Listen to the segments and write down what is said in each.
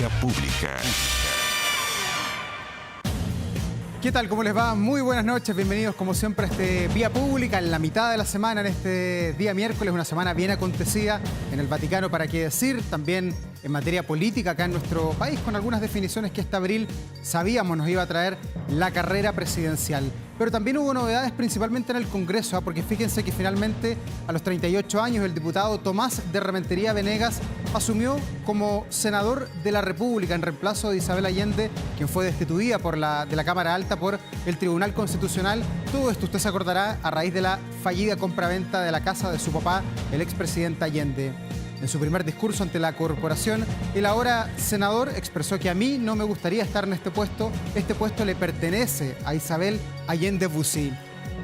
Vía Pública. ¿Qué tal? ¿Cómo les va? Muy buenas noches, bienvenidos como siempre a este Vía Pública en la mitad de la semana, en este día miércoles, una semana bien acontecida en el Vaticano, para qué decir, también en materia política acá en nuestro país, con algunas definiciones que este abril sabíamos nos iba a traer la carrera presidencial. Pero también hubo novedades principalmente en el Congreso, porque fíjense que finalmente a los 38 años el diputado Tomás de Rementería Venegas asumió como senador de la República en reemplazo de Isabel Allende, quien fue destituida de la Cámara Alta por el Tribunal Constitucional. Todo esto usted se acordará a raíz de la fallida compraventa de la casa de su papá, el expresidente Allende. En su primer discurso ante la corporación, el ahora senador expresó que a mí no me gustaría estar en este puesto le pertenece a Isabel Allende Bussi.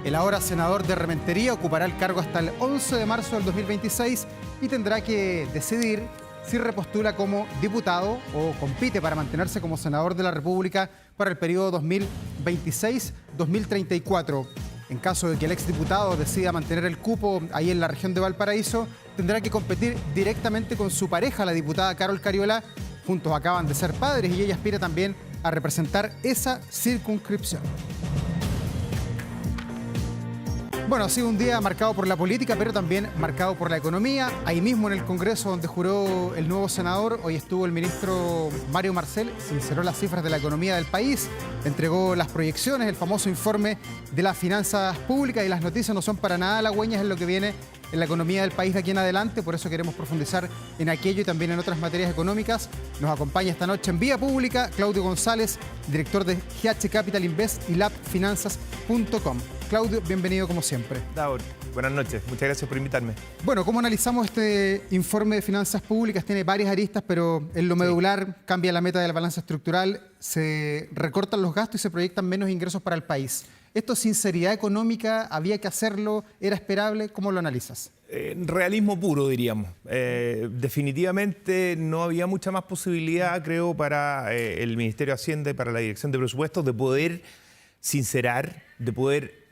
El ahora senador de Rementería ocupará el cargo hasta el 11 de marzo del 2026 y tendrá que decidir si repostula como diputado o compite para mantenerse como senador de la República para el periodo 2026-2034. En caso de que el exdiputado decida mantener el cupo ahí en la región de Valparaíso, tendrá que competir directamente con su pareja, la diputada Carol Cariola. Juntos acaban de ser padres y ella aspira también a representar esa circunscripción. Bueno, ha sido un día marcado por la política, pero también marcado por la economía. Ahí mismo en el Congreso, donde juró el nuevo senador, hoy estuvo el ministro Mario Marcel, sinceró las cifras de la economía del país, entregó las proyecciones, el famoso informe de las finanzas públicas, y las noticias no son para nada halagüeñas en lo que viene en la economía del país de aquí en adelante. Por eso queremos profundizar en aquello y también en otras materias económicas. Nos acompaña esta noche en Vía Pública Claudio González, director de GH Capital Invest y labfinanzas.com. Claudio, bienvenido como siempre. Davor, buenas noches. Muchas gracias por invitarme. Bueno, ¿cómo analizamos este informe de finanzas públicas? Tiene varias aristas, pero en lo medular cambia la meta de la balanza estructural, se recortan los gastos y se proyectan menos ingresos para el país. ¿Esto es sinceridad económica? ¿Había que hacerlo? ¿Era esperable? ¿Cómo lo analizas? Realismo puro, diríamos. Definitivamente no había mucha más posibilidad, creo, para el Ministerio de Hacienda y para la Dirección de Presupuestos de poder sincerar, de poder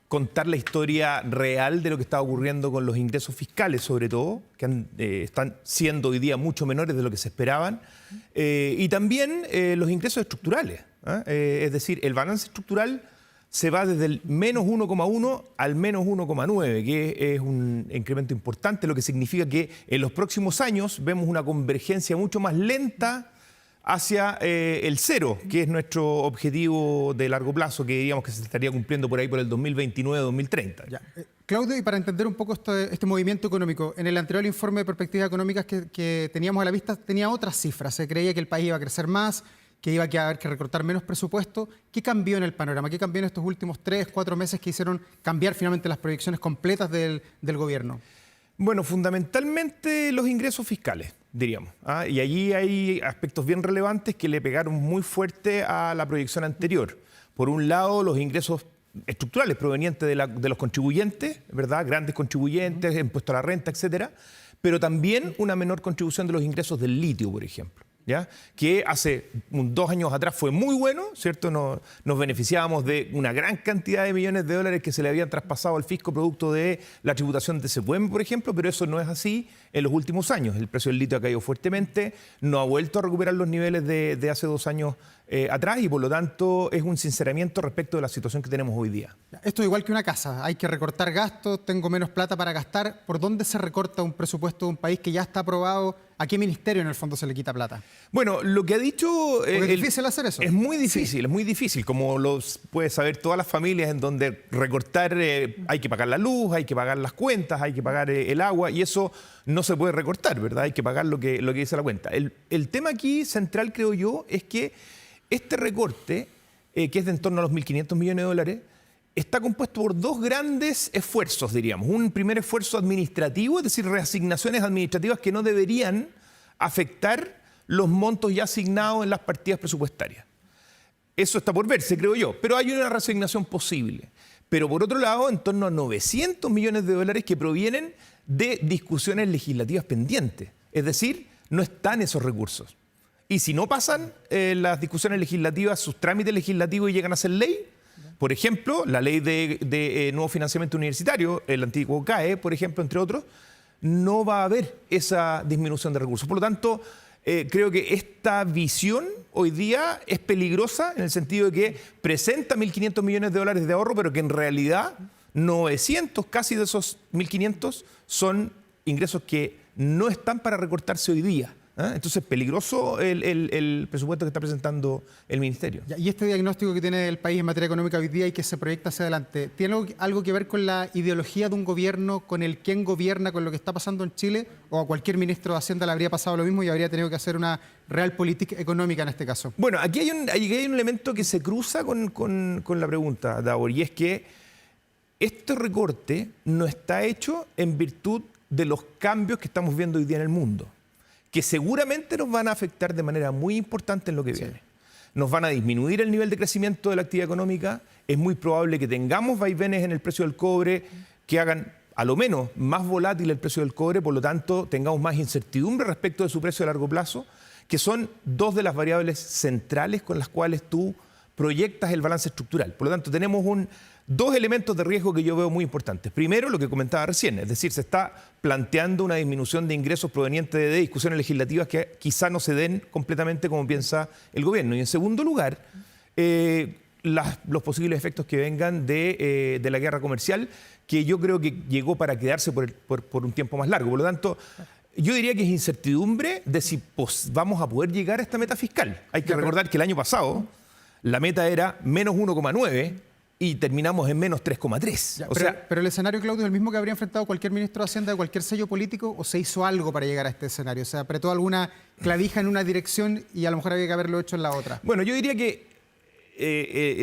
contar la historia real de lo que está ocurriendo con los ingresos fiscales, sobre todo, que están siendo hoy día mucho menores de lo que se esperaban, y también los ingresos estructurales. Es decir, el balance estructural se va desde el menos 1,1 al menos 1,9, que es un incremento importante, lo que significa que en los próximos años vemos una convergencia mucho más lenta hacia el cero, que es nuestro objetivo de largo plazo, que diríamos que se estaría cumpliendo por ahí por el 2029-2030. Claudio, y para entender un poco este movimiento económico, en el anterior informe de perspectivas económicas que teníamos a la vista tenía otras cifras. Se creía que el país iba a crecer más, que iba a haber que recortar menos presupuesto. ¿Qué cambió en el panorama? ¿Qué cambió en estos últimos 3, 4 meses que hicieron cambiar finalmente las proyecciones completas del gobierno? Bueno, fundamentalmente los ingresos fiscales, diríamos. Y allí hay aspectos bien relevantes que le pegaron muy fuerte a la proyección anterior. Por un lado, los ingresos estructurales provenientes de los contribuyentes, ¿verdad? Grandes contribuyentes, impuesto a la renta, etcétera, pero también una menor contribución de los ingresos del litio, por ejemplo, ¿ya? Que hace 2 años atrás fue muy bueno, ¿cierto? Nos beneficiábamos de una gran cantidad de millones de dólares que se le habían traspasado al fisco producto de la tributación de CEPUEM, por ejemplo, pero eso no es así en los últimos años. El precio del litio ha caído fuertemente, no ha vuelto a recuperar los niveles de hace 2 años atrás, y por lo tanto es un sinceramiento respecto de la situación que tenemos hoy día. Esto es igual que una casa, hay que recortar gastos, tengo menos plata para gastar. ¿Por dónde se recorta un presupuesto de un país que ya está aprobado? ¿A qué ministerio en el fondo se le quita plata? Bueno, lo que ha dicho... es difícil hacer eso. Es muy difícil, sí. Es muy difícil, como lo puedes saber todas las familias, en donde recortar, hay que pagar la luz, hay que pagar las cuentas, hay que pagar el agua, y eso no se puede recortar, ¿verdad? Hay que pagar lo que dice la cuenta. El tema aquí central, creo yo, es que este recorte, que es de en torno a los 1.500 millones de dólares, está compuesto por 2 grandes esfuerzos, diríamos. Un primer esfuerzo administrativo, es decir, reasignaciones administrativas que no deberían afectar los montos ya asignados en las partidas presupuestarias. Eso está por verse, creo yo, pero hay una reasignación posible. Pero por otro lado, en torno a 900 millones de dólares que provienen de discusiones legislativas pendientes. Es decir, no están esos recursos. Y si no pasan las discusiones legislativas, sus trámites legislativos y llegan a ser ley, por ejemplo, la ley de nuevo financiamiento universitario, el antiguo CAE, por ejemplo, entre otros, no va a haber esa disminución de recursos. Por lo tanto, creo que esta visión hoy día es peligrosa en el sentido de que presenta 1.500 millones de dólares de ahorro, pero que en realidad 900 casi de esos 1.500 son ingresos que no están para recortarse hoy día. Entonces, peligroso el presupuesto que está presentando el Ministerio. Y este diagnóstico que tiene el país en materia económica hoy día y que se proyecta hacia adelante, ¿tiene algo que ver con la ideología de un gobierno, con el quién gobierna, con lo que está pasando en Chile? ¿O a cualquier ministro de Hacienda le habría pasado lo mismo y habría tenido que hacer una real política económica en este caso? Bueno, aquí hay un elemento que se cruza con la pregunta, Davor, y es que este recorte no está hecho en virtud de los cambios que estamos viendo hoy día en el mundo, que seguramente nos van a afectar de manera muy importante en lo que viene. Nos van a disminuir el nivel de crecimiento de la actividad económica, es muy probable que tengamos vaivenes en el precio del cobre que hagan a lo menos más volátil el precio del cobre, por lo tanto tengamos más incertidumbre respecto de su precio a largo plazo, que son dos de las variables centrales con las cuales tú proyectas el balance estructural. Por lo tanto, tenemos dos elementos de riesgo que yo veo muy importantes. Primero, lo que comentaba recién, es decir, se está planteando una disminución de ingresos provenientes de discusiones legislativas que quizá no se den completamente como piensa el gobierno. Y en segundo lugar, los posibles efectos que vengan de la guerra comercial, que yo creo que llegó para quedarse por un tiempo más largo. Por lo tanto, yo diría que es incertidumbre de si vamos a poder llegar a esta meta fiscal. Hay que recordar que el año pasado la meta era menos 1,9 y terminamos en menos 3,3. Pero el escenario, Claudio, es el mismo que habría enfrentado cualquier ministro de Hacienda de cualquier sello político, ¿o se hizo algo para llegar a este escenario? O sea, apretó alguna clavija en una dirección y a lo mejor había que haberlo hecho en la otra. Bueno, yo diría que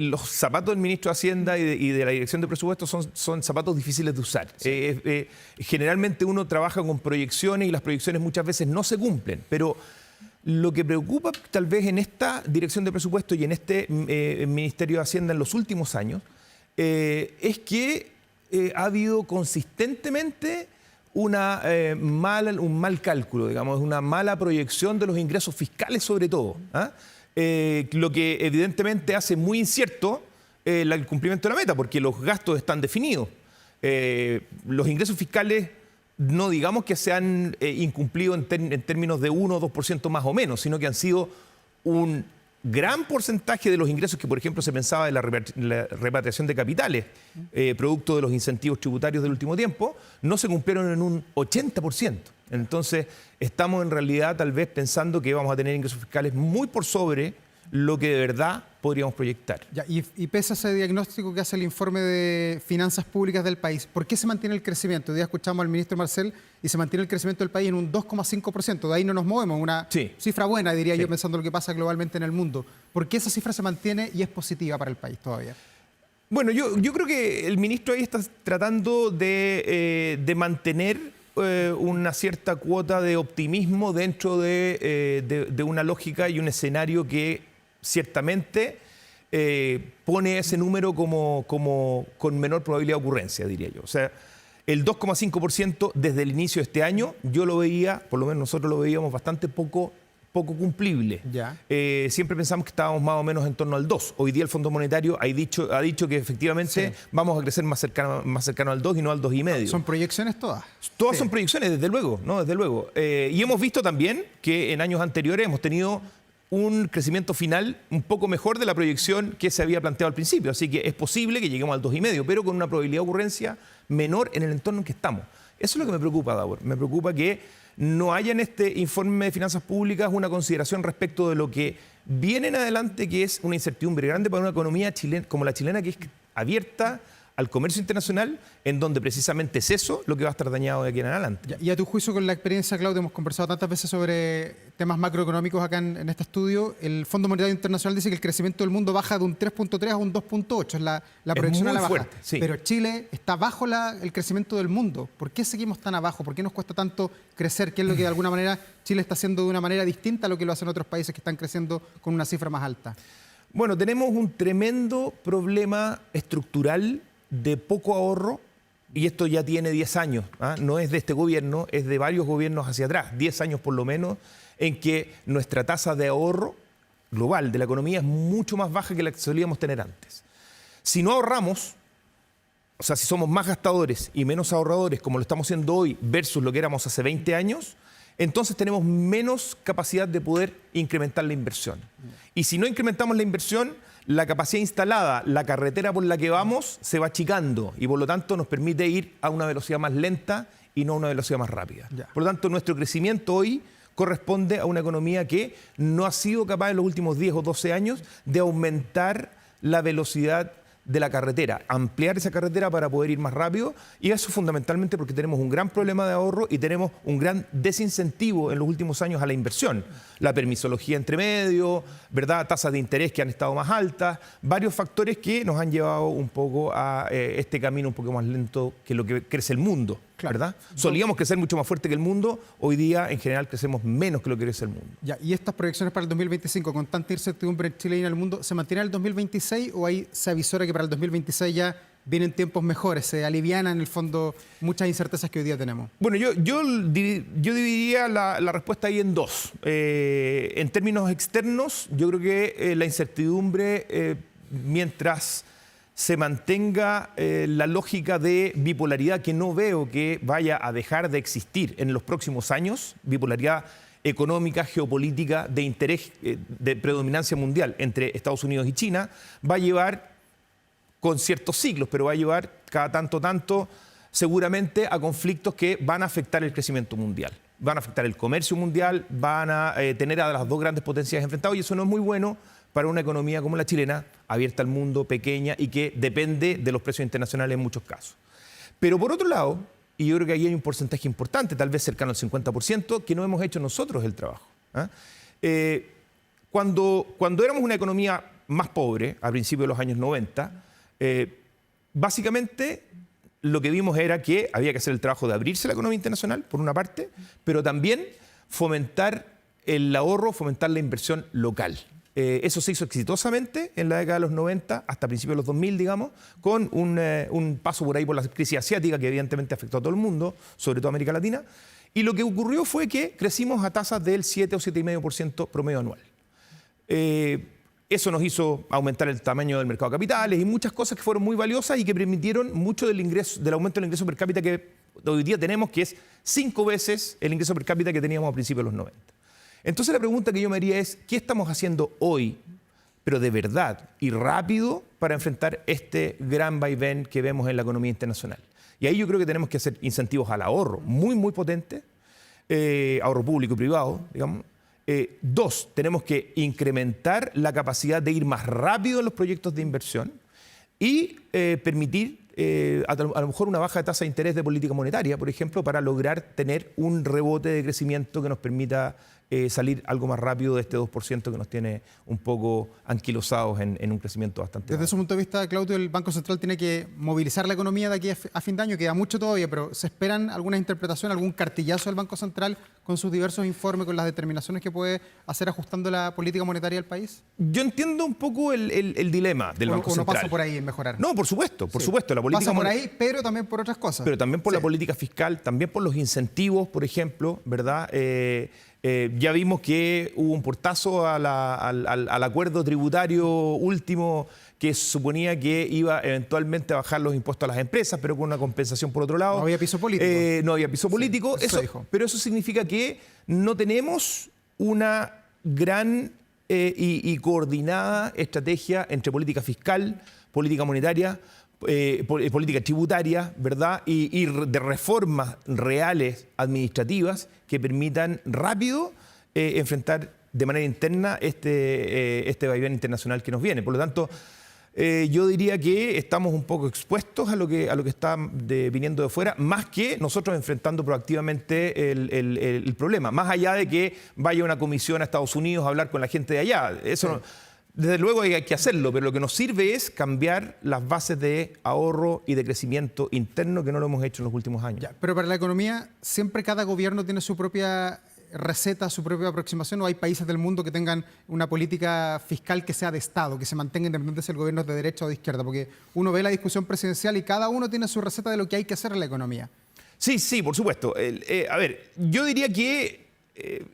los zapatos del ministro de Hacienda y de la Dirección de Presupuestos son zapatos difíciles de usar. Sí. Generalmente uno trabaja con proyecciones y las proyecciones muchas veces no se cumplen, pero lo que preocupa tal vez en esta Dirección de Presupuestos y en este Ministerio de Hacienda en los últimos años es que ha habido consistentemente un mal cálculo, digamos, una mala proyección de los ingresos fiscales sobre todo, lo que evidentemente hace muy incierto el cumplimiento de la meta, porque los gastos están definidos. Los ingresos fiscales no digamos que se han incumplido en términos de 1 o 2% más o menos, sino que han sido un gran porcentaje de los ingresos que, por ejemplo, se pensaba de la repatriación de capitales, producto de los incentivos tributarios del último tiempo, no se cumplieron en un 80%. Entonces, estamos en realidad tal vez pensando que vamos a tener ingresos fiscales muy por sobre lo que de verdad podríamos proyectar. Ya, y pese a ese diagnóstico que hace el informe de finanzas públicas del país, ¿por qué se mantiene el crecimiento? Hoy día escuchamos al ministro Marcel y se mantiene el crecimiento del país en un 2,5%. De ahí no nos movemos, una cifra buena, diría yo, pensando en lo que pasa globalmente en el mundo. ¿Por qué esa cifra se mantiene y es positiva para el país todavía? Bueno, yo creo que el ministro ahí está tratando de mantener una cierta cuota de optimismo dentro de una lógica y un escenario que ciertamente pone ese número con menor probabilidad de ocurrencia, diría yo. O sea, el 2,5% desde el inicio de este año, yo lo veía, por lo menos nosotros lo veíamos bastante poco cumplible. Ya. Siempre pensamos que estábamos más o menos en torno al 2. Hoy día el Fondo Monetario ha dicho que efectivamente vamos a crecer más cercano al 2 y no al 2,5. ¿Son proyecciones todas? Todas son proyecciones, desde luego, ¿no? Desde luego. Y hemos visto también que en años anteriores hemos tenido un crecimiento final un poco mejor de la proyección que se había planteado al principio. Así que es posible que lleguemos al 2,5, pero con una probabilidad de ocurrencia menor en el entorno en que estamos. Eso es lo que me preocupa, Davor. Me preocupa que no haya en este informe de finanzas públicas una consideración respecto de lo que viene en adelante, que es una incertidumbre grande para una economía chilena, como la chilena, que es abierta al comercio internacional, en donde precisamente es eso lo que va a estar dañado de aquí en adelante. Y a tu juicio, con la experiencia, Claudio, hemos conversado tantas veces sobre temas macroeconómicos acá en este estudio. El Fondo Monetario Internacional dice que el crecimiento del mundo baja de un 3,3 a un 2,8, es la proyección a la baja. Fuerte, sí. Pero Chile está bajo el crecimiento del mundo. ¿Por qué seguimos tan abajo? ¿Por qué nos cuesta tanto crecer? ¿Qué es lo que de alguna manera Chile está haciendo de una manera distinta a lo que lo hacen otros países que están creciendo con una cifra más alta? Bueno, tenemos un tremendo problema estructural de poco ahorro, y esto ya tiene 10 años, no es de este gobierno, es de varios gobiernos hacia atrás, 10 años por lo menos, en que nuestra tasa de ahorro global de la economía es mucho más baja que la que solíamos tener antes. Si no ahorramos, o sea, si somos más gastadores y menos ahorradores como lo estamos haciendo hoy versus lo que éramos hace 20 años, entonces tenemos menos capacidad de poder incrementar la inversión. Y si no incrementamos la inversión, la capacidad instalada, la carretera por la que vamos, se va achicando y por lo tanto nos permite ir a una velocidad más lenta y no a una velocidad más rápida. Ya. Por lo tanto, nuestro crecimiento hoy corresponde a una economía que no ha sido capaz en los últimos 10 o 12 años de aumentar la velocidad de la carretera, ampliar esa carretera para poder ir más rápido, y eso fundamentalmente porque tenemos un gran problema de ahorro y tenemos un gran desincentivo en los últimos años a la inversión. La permisología entre medio, ¿verdad? Tasas de interés que han estado más altas, varios factores que nos han llevado un poco a este camino un poco más lento que lo que crece el mundo. Claro. ¿Verdad? Solíamos crecer mucho más fuerte que el mundo, hoy día en general crecemos menos que lo que crece el mundo. Ya, ¿y estas proyecciones para el 2025, con tanta incertidumbre en Chile y en el mundo, se mantienen en el 2026 o ahí se avisora que para el 2026 ya vienen tiempos mejores, se alivianan en el fondo muchas incertezas que hoy día tenemos? Bueno, yo dividiría la respuesta ahí en dos. En términos externos, yo creo que la incertidumbre, mientras se mantenga la lógica de bipolaridad, que no veo que vaya a dejar de existir en los próximos años, bipolaridad económica, geopolítica, de interés, de predominancia mundial entre Estados Unidos y China, va a llevar con ciertos ciclos, pero va a llevar cada tanto seguramente a conflictos que van a afectar el crecimiento mundial, van a afectar el comercio mundial, van a tener a las dos grandes potencias enfrentadas, y eso no es muy bueno para una economía como la chilena, abierta al mundo, pequeña y que depende de los precios internacionales en muchos casos. Pero por otro lado, y yo creo que ahí hay un porcentaje importante, tal vez cercano al 50%, que no hemos hecho nosotros el trabajo. Cuando éramos una economía más pobre, a principios de los años 90, básicamente lo que vimos era que había que hacer el trabajo de abrirse la economía internacional, por una parte, pero también fomentar el ahorro, fomentar la inversión local. Eso se hizo exitosamente en la década de los 90, hasta principios de los 2000, digamos, con un paso por ahí por la crisis asiática que evidentemente afectó a todo el mundo, sobre todo a América Latina. Y lo que ocurrió fue que crecimos a tasas del 7 o 7,5% promedio anual. Eso nos hizo aumentar el tamaño del mercado de capitales y muchas cosas que fueron muy valiosas y que permitieron mucho del aumento del ingreso per cápita que hoy día tenemos, que es 5 veces el ingreso per cápita que teníamos a principios de los 90. Entonces la pregunta que yo me haría es, ¿qué estamos haciendo hoy, pero de verdad y rápido, para enfrentar este gran vaivén que vemos en la economía internacional? Y ahí yo creo que tenemos que hacer incentivos al ahorro muy potentes, ahorro público y privado, digamos. Dos, tenemos que incrementar la capacidad de ir más rápido en los proyectos de inversión y permitir a lo mejor una baja de tasa de interés de política monetaria, por ejemplo, para lograr tener un rebote de crecimiento que nos permita salir algo más rápido de este 2% que nos tiene un poco anquilosados en un crecimiento bastante Desde su punto de vista, Claudio, el Banco Central tiene que movilizar la economía de aquí a fin de año, queda mucho todavía, pero ¿se esperan alguna interpretación, algún cartillazo del Banco Central con sus diversos informes, con las determinaciones que puede hacer ajustando la política monetaria del país? Yo entiendo un poco el dilema del Banco Central. ¿O no pasa por ahí en mejorar? No, por supuesto, por supuesto. La política pasa por ahí, pero también por otras cosas. Pero también por la política fiscal, también por los incentivos, por ejemplo, ¿verdad? Ya vimos que hubo un portazo al acuerdo tributario último que suponía que iba eventualmente a bajar los impuestos a las empresas, pero con una compensación por otro lado. No había piso político. No había piso político. Sí, eso dijo. Pero eso significa que no tenemos una gran y coordinada estrategia entre política fiscal, política monetaria, política tributaria, ¿verdad? Y de reformas reales administrativas que permitan rápido enfrentar de manera interna este vaivén internacional que nos viene. Por lo tanto, yo diría que estamos un poco expuestos a lo que está viniendo de fuera, más que nosotros enfrentando proactivamente el problema. Más allá de que vaya una comisión a Estados Unidos a hablar con la gente de allá. Eso no, desde luego hay que hacerlo, pero lo que nos sirve es cambiar las bases de ahorro y de crecimiento interno, que no lo hemos hecho en los últimos años. Ya, pero para la economía, ¿siempre cada gobierno tiene su propia receta, su propia aproximación, o hay países del mundo que tengan una política fiscal que sea de Estado, que se mantenga independiente si el gobierno es de derecha o de izquierda? Porque uno ve la discusión presidencial y cada uno tiene su receta de lo que hay que hacer en la economía. Sí, por supuesto. A ver, yo diría que,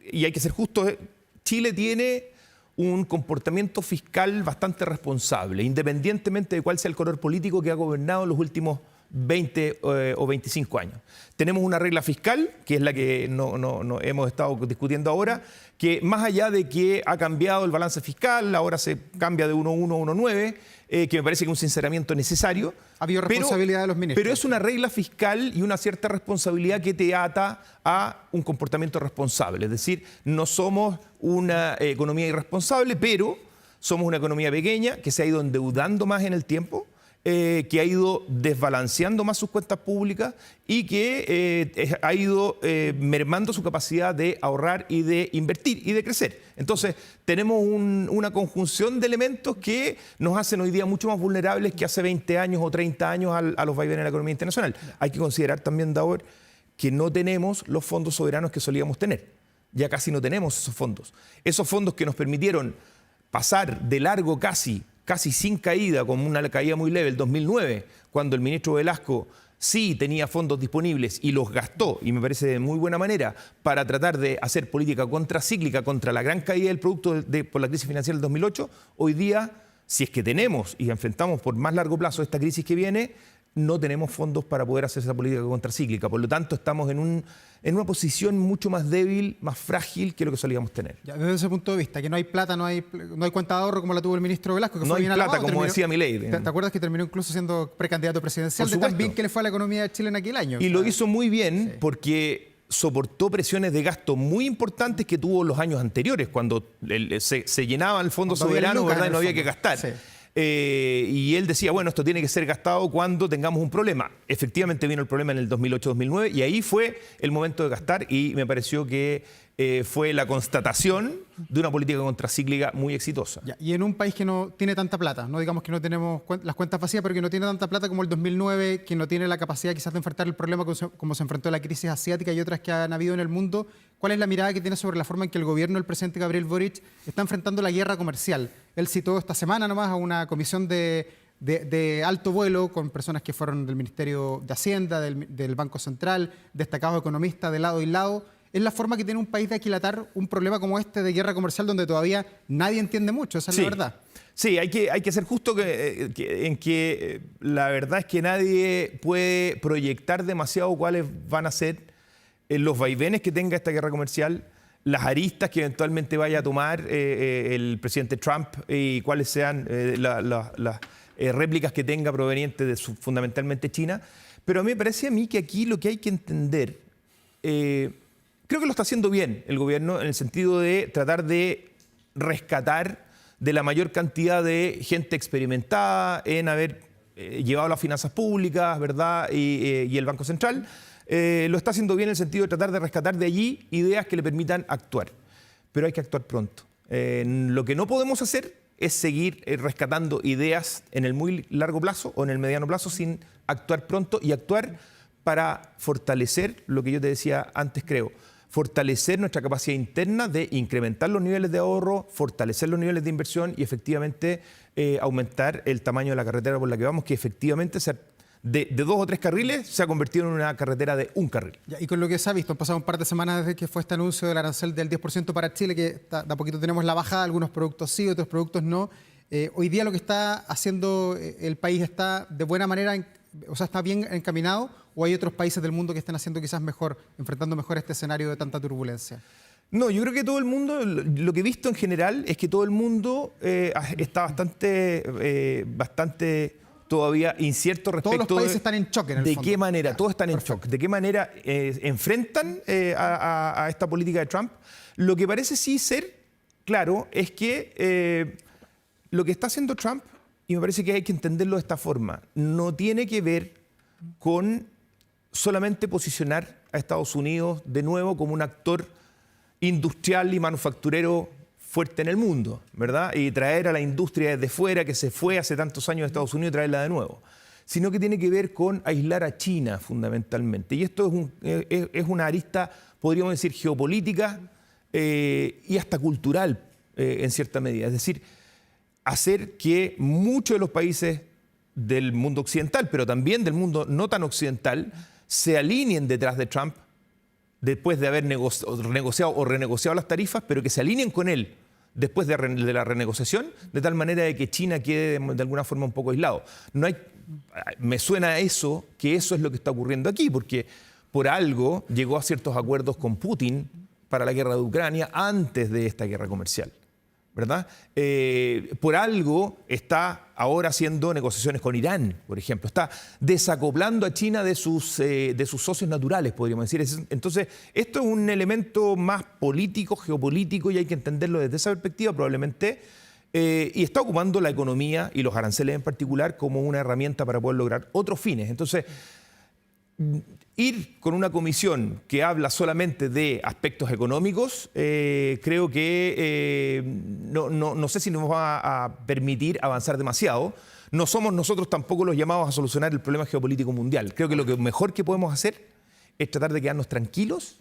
y hay que ser justos, Chile tiene un comportamiento fiscal bastante responsable, independientemente de cuál sea el color político que ha gobernado en los últimos 20 o 25 años. Tenemos una regla fiscal, que es la que no hemos estado discutiendo ahora, que más allá de que ha cambiado el balance fiscal, ahora se cambia de 1.1 a 1.9, que me parece que es un sinceramiento necesario. Ha habido responsabilidad de los ministros. Pero es una regla fiscal y una cierta responsabilidad que te ata a un comportamiento responsable. Es decir, no somos una economía irresponsable, pero somos una economía pequeña que se ha ido endeudando más en el tiempo, que ha ido desbalanceando más sus cuentas públicas y que ha ido mermando su capacidad de ahorrar y de invertir y de crecer. Entonces, tenemos una conjunción de elementos que nos hacen hoy día mucho más vulnerables que hace 20 años o 30 años a los vaivenes de la economía internacional. Hay que considerar también, Daur, que no tenemos los fondos soberanos que solíamos tener. Ya casi no tenemos esos fondos. Esos fondos que nos permitieron pasar de largo casi sin caída, con una caída muy leve, el 2009, cuando el ministro Velasco sí tenía fondos disponibles y los gastó, y me parece de muy buena manera, para tratar de hacer política contracíclica contra la gran caída del producto por la crisis financiera del 2008, hoy día, si es que tenemos y enfrentamos por más largo plazo esta crisis que viene, no tenemos fondos para poder hacer esa política contracíclica. Por lo tanto, estamos en una posición mucho más débil, más frágil que lo que solíamos tener. Ya, desde ese punto de vista, que no hay plata, no hay cuenta de ahorro como la tuvo el ministro Velasco, que no fue hay bien plata, alabado, como decía Milei. ¿Te acuerdas que terminó incluso siendo precandidato presidencial? De tan bien que le fue a la economía de Chile en aquel año. Y lo hizo muy bien, sí, porque soportó presiones de gasto muy importantes que tuvo los años anteriores, cuando se llenaba el fondo soberano, ¿verdad? Y no había que gastar. Sí. Y él decía, bueno, esto tiene que ser gastado cuando tengamos un problema. Efectivamente vino el problema en el 2008-2009 y ahí fue el momento de gastar y me pareció que fue la constatación de una política contracíclica muy exitosa. Ya, y en un país que no tiene tanta plata, no digamos que no tenemos las cuentas vacías, pero que no tiene tanta plata como el 2009, que no tiene la capacidad quizás de enfrentar el problema como se enfrentó la crisis asiática y otras que han habido en el mundo, ¿cuál es la mirada que tiene sobre la forma en que el gobierno del presidente Gabriel Boric está enfrentando la guerra comercial? Él citó esta semana nomás a una comisión de alto vuelo con personas que fueron del Ministerio de Hacienda, del Banco Central, destacados economistas de lado y lado. ¿Es la forma que tiene un país de aquilatar un problema como este de guerra comercial donde todavía nadie entiende mucho? Esa es la verdad. Sí, hay que ser justo en que la verdad es que nadie puede proyectar demasiado cuáles van a ser los vaivenes que tenga esta guerra comercial, las aristas que eventualmente vaya a tomar el presidente Trump y cuáles sean las réplicas que tenga provenientes de fundamentalmente China. Pero a mí me parece que aquí lo que hay que entender, creo que lo está haciendo bien el gobierno en el sentido de tratar de rescatar de la mayor cantidad de gente experimentada en haber llevado las finanzas públicas, ¿verdad? Y el Banco Central. Lo está haciendo bien en el sentido de tratar de rescatar de allí ideas que le permitan actuar. Pero hay que actuar pronto. Lo que no podemos hacer es seguir rescatando ideas en el muy largo plazo o en el mediano plazo sin actuar pronto y actuar para fortalecer lo que yo te decía antes, creo. Fortalecer nuestra capacidad interna de incrementar los niveles de ahorro, fortalecer los niveles de inversión y efectivamente aumentar el tamaño de la carretera por la que vamos, que efectivamente de 2 o 3 carriles se ha convertido en una carretera de un carril. Ya, y con lo que se ha visto, han pasado un par de semanas desde que fue este anuncio del arancel del 10% para Chile, que de a poquito tenemos la bajada, algunos productos sí, otros productos no. Hoy día lo que está haciendo el país está de buena manera, o sea, está bien encaminado, o hay otros países del mundo que están haciendo quizás mejor, enfrentando mejor este escenario de tanta turbulencia. No, yo creo que todo el mundo, lo que he visto en general es que todo el mundo está bastante todavía incierto respecto todos los países están en choque en el fondo. ¿De qué manera? Todos están en shock. ¿De qué manera enfrentan a esta política de Trump? Lo que parece sí ser claro es que lo que está haciendo Trump, y me parece que hay que entenderlo de esta forma, no tiene que ver con solamente posicionar a Estados Unidos de nuevo como un actor industrial y manufacturero fuerte en el mundo, ¿verdad? Y traer a la industria desde fuera, que se fue hace tantos años de Estados Unidos, y traerla de nuevo. Sino que tiene que ver con aislar a China, fundamentalmente. Y esto es una arista, podríamos decir, geopolítica y hasta cultural, en cierta medida. Es decir, hacer que muchos de los países del mundo occidental, pero también del mundo no tan occidental, se alineen detrás de Trump, después de haber negociado o renegociado las tarifas, pero que se alineen con él después de la renegociación, de tal manera de que China quede de alguna forma un poco aislado. Me suena a eso, que eso es lo que está ocurriendo aquí, porque por algo llegó a ciertos acuerdos con Putin para la guerra de Ucrania antes de esta guerra comercial, ¿verdad? Por algo está ahora haciendo negociaciones con Irán, por ejemplo. Está desacoplando a China de sus socios naturales, podríamos decir. Entonces, esto es un elemento más político, geopolítico, y hay que entenderlo desde esa perspectiva probablemente. Y está ocupando la economía y los aranceles en particular como una herramienta para poder lograr otros fines. Entonces, ir con una comisión que habla solamente de aspectos económicos, creo que no sé si nos va a permitir avanzar demasiado. No somos nosotros tampoco los llamados a solucionar el problema geopolítico mundial. Creo que lo mejor que podemos hacer es tratar de quedarnos tranquilos,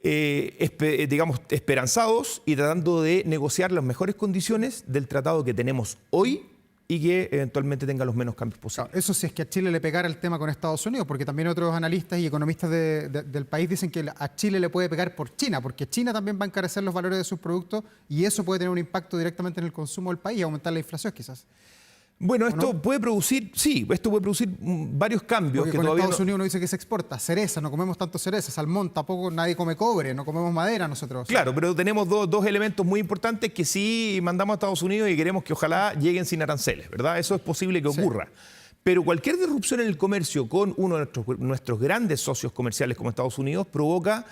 digamos, esperanzados y tratando de negociar las mejores condiciones del tratado que tenemos hoy y que eventualmente tenga los menos cambios posibles. Claro, eso sí es que a Chile le pegara el tema con Estados Unidos, porque también otros analistas y economistas del país dicen que a Chile le puede pegar por China, porque China también va a encarecer los valores de sus productos y eso puede tener un impacto directamente en el consumo del país y aumentar la inflación quizás. Bueno, esto puede producir, sí, esto puede producir varios cambios. Porque que con todavía Estados Unidos uno dice que se exporta cereza, no comemos tanto cereza, salmón, tampoco nadie come cobre, no comemos madera nosotros. Claro, pero tenemos dos elementos muy importantes que sí mandamos a Estados Unidos y queremos que ojalá lleguen sin aranceles, ¿verdad? Eso es posible que ocurra. Pero cualquier disrupción en el comercio con uno de nuestros grandes socios comerciales como Estados Unidos provoca,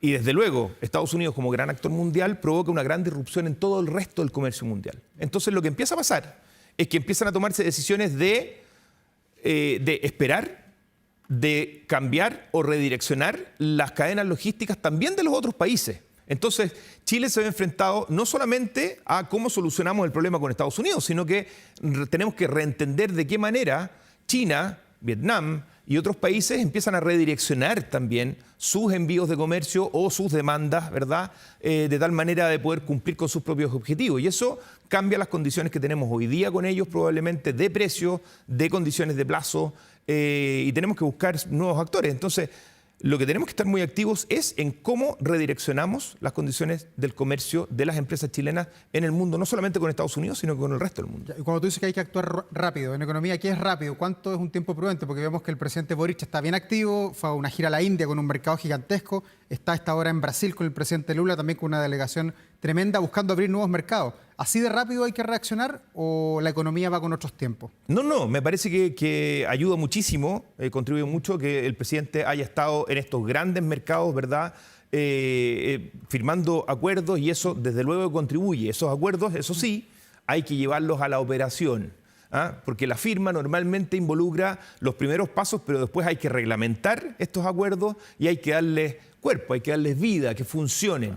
y desde luego Estados Unidos como gran actor mundial, provoca una gran disrupción en todo el resto del comercio mundial. Entonces lo que empieza a pasar es que empiezan a tomarse decisiones de esperar, de cambiar o redireccionar las cadenas logísticas también de los otros países. Entonces, Chile se ve enfrentado no solamente a cómo solucionamos el problema con Estados Unidos, sino que tenemos que reentender de qué manera China, Vietnam y otros países empiezan a redireccionar también sus envíos de comercio o sus demandas, ¿verdad? De tal manera de poder cumplir con sus propios objetivos. Y eso cambia las condiciones que tenemos hoy día con ellos, probablemente de precio, de condiciones de plazo, y tenemos que buscar nuevos actores. Entonces, lo que tenemos que estar muy activos es en cómo redireccionamos las condiciones del comercio de las empresas chilenas en el mundo, no solamente con Estados Unidos, sino con el resto del mundo. Y cuando tú dices que hay que actuar rápido, en economía, ¿qué es rápido? ¿Cuánto es un tiempo prudente? Porque vemos que el presidente Boric está bien activo, fue a una gira a la India con un mercado gigantesco, está a esta hora en Brasil con el presidente Lula, también con una delegación tremenda buscando abrir nuevos mercados. ¿Así de rápido hay que reaccionar o la economía va con otros tiempos? No, me parece que ayuda muchísimo, contribuye mucho que el presidente haya estado en estos grandes mercados, ¿verdad? Firmando acuerdos y eso desde luego contribuye. Esos acuerdos, eso sí, hay que llevarlos a la operación. Porque la firma normalmente involucra los primeros pasos, pero después hay que reglamentar estos acuerdos y hay que darles cuerpo, hay que darles vida, que funcionen.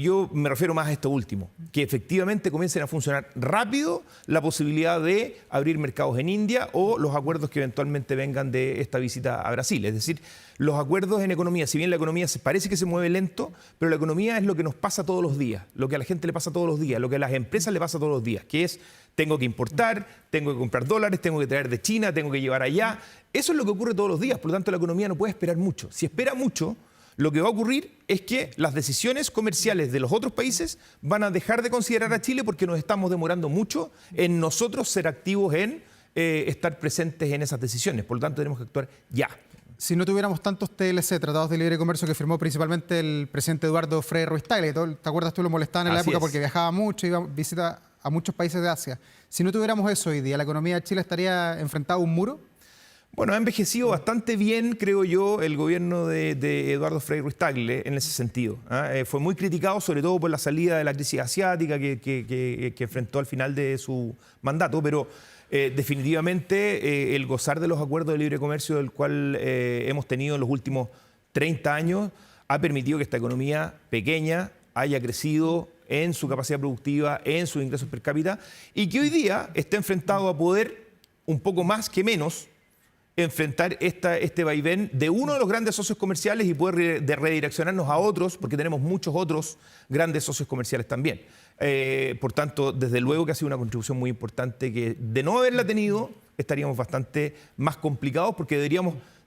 Yo me refiero más a esto último, que efectivamente comiencen a funcionar rápido la posibilidad de abrir mercados en India o los acuerdos que eventualmente vengan de esta visita a Brasil. Es decir, los acuerdos en economía, si bien la economía parece que se mueve lento, pero la economía es lo que nos pasa todos los días, lo que a la gente le pasa todos los días, lo que a las empresas le pasa todos los días, que es tengo que importar, tengo que comprar dólares, tengo que traer de China, tengo que llevar allá. Eso es lo que ocurre todos los días, por lo tanto la economía no puede esperar mucho. Si espera mucho, lo que va a ocurrir es que las decisiones comerciales de los otros países van a dejar de considerar a Chile porque nos estamos demorando mucho en nosotros ser activos en estar presentes en esas decisiones. Por lo tanto, tenemos que actuar ya. Si no tuviéramos tantos TLC, Tratados de Libre Comercio, que firmó principalmente el presidente Eduardo Frei Ruiz-Tagle, ¿te acuerdas tú lo molestaban en la época porque viajaba mucho, iba a visitar a muchos países de Asia? Si no tuviéramos eso hoy día, ¿la economía de Chile estaría enfrentada a un muro? Bueno, ha envejecido bastante bien, creo yo, el gobierno de Eduardo Frei Ruiz-Tagle en ese sentido. Fue muy criticado, sobre todo por la salida de la crisis asiática que enfrentó al final de su mandato, pero definitivamente el gozar de los acuerdos de libre comercio del cual hemos tenido en los últimos 30 años ha permitido que esta economía pequeña haya crecido en su capacidad productiva, en sus ingresos per cápita, y que hoy día está enfrentado a poder, un poco más que menos, enfrentar este vaivén de uno de los grandes socios comerciales y poder redireccionarnos a otros, porque tenemos muchos otros grandes socios comerciales también. Por tanto, desde luego que ha sido una contribución muy importante que, de no haberla tenido, estaríamos bastante más complicados porque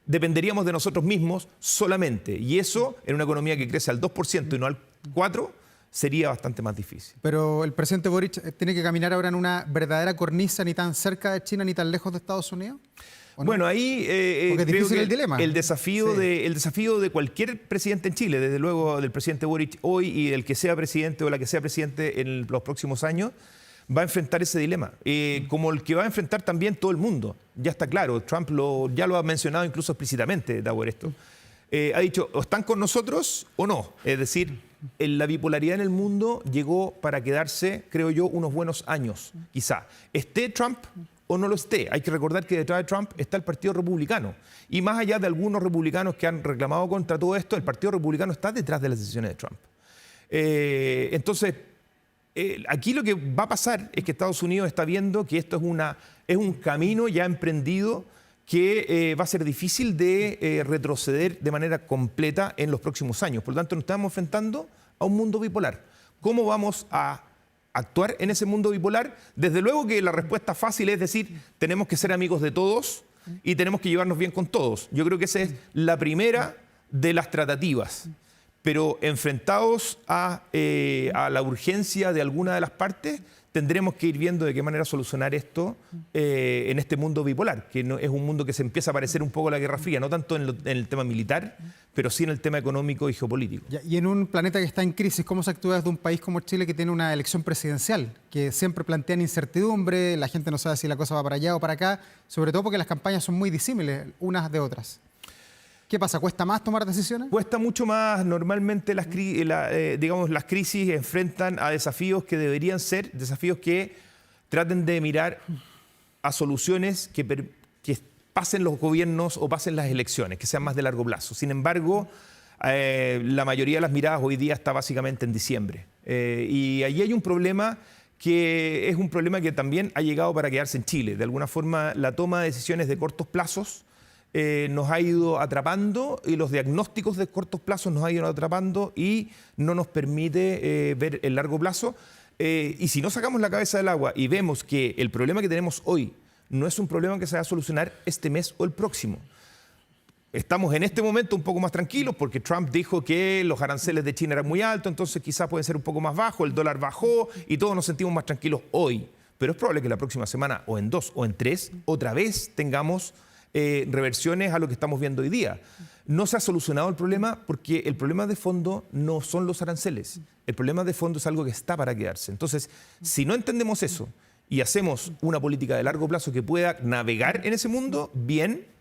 dependeríamos de nosotros mismos solamente. Y eso, en una economía que crece al 2% y no al 4%, sería bastante más difícil. Pero el presidente Boric tiene que caminar ahora en una verdadera cornisa, ni tan cerca de China ni tan lejos de Estados Unidos. ¿O no? Bueno, ahí Porque es difícil el dilema. el desafío, Sí. el desafío de cualquier presidente en Chile, desde luego del presidente Boric hoy y del que sea presidente o la que sea presidente en los próximos años, va a enfrentar ese dilema, como el que va a enfrentar también todo el mundo. Ya está claro, Trump ya lo ha mencionado incluso explícitamente, Dauer, esto. Ha dicho, o están con nosotros o no. Es decir, la bipolaridad en el mundo llegó para quedarse, creo yo, unos buenos años, quizá. Esté Trump o no lo esté. Hay que recordar que detrás de Trump está el Partido Republicano. Y más allá de algunos republicanos que han reclamado contra todo esto, el Partido Republicano está detrás de las decisiones de Trump. Entonces, aquí lo que va a pasar es que Estados Unidos está viendo que esto es un camino ya emprendido que va a ser difícil de retroceder de manera completa en los próximos años. Por lo tanto, nos estamos enfrentando a un mundo bipolar. ¿Cómo vamos a actuar en ese mundo bipolar? Desde luego que la respuesta fácil es decir, tenemos que ser amigos de todos y tenemos que llevarnos bien con todos. Yo creo que esa es la primera de las tratativas. Pero enfrentados a la urgencia de alguna de las partes, tendremos que ir viendo de qué manera solucionar esto en este mundo bipolar, que no, es un mundo que se empieza a parecer un poco a la Guerra Fría, no tanto en el tema militar, pero sí en el tema económico y geopolítico. Y en un planeta que está en crisis, ¿cómo se actúa desde un país como Chile que tiene una elección presidencial? Que siempre plantean incertidumbre, la gente no sabe si la cosa va para allá o para acá, sobre todo porque las campañas son muy disímiles unas de otras. ¿Qué pasa? ¿Cuesta más tomar decisiones? Cuesta mucho más. Normalmente las crisis enfrentan a desafíos que deberían ser desafíos que traten de mirar a soluciones que pasen los gobiernos o pasen las elecciones, que sean más de largo plazo. Sin embargo, la mayoría de las miradas hoy día está básicamente en diciembre. Y allí hay un problema que es un problema que también ha llegado para quedarse en Chile. De alguna forma, la toma de decisiones de cortos plazos nos ha ido atrapando y los diagnósticos de cortos plazos nos han ido atrapando y no nos permite ver el largo plazo. Y si no sacamos la cabeza del agua y vemos que el problema que tenemos hoy no es un problema que se va a solucionar este mes o el próximo. Estamos en este momento un poco más tranquilos porque Trump dijo que los aranceles de China eran muy altos, entonces quizás pueden ser un poco más bajos, el dólar bajó y todos nos sentimos más tranquilos hoy. Pero es probable que la próxima semana o en 2 o en 3 otra vez tengamos reversiones a lo que estamos viendo hoy día. No se ha solucionado el problema porque el problema de fondo no son los aranceles. El problema de fondo es algo que está para quedarse. Entonces, si no entendemos eso y hacemos una política de largo plazo que pueda navegar en ese mundo, bien,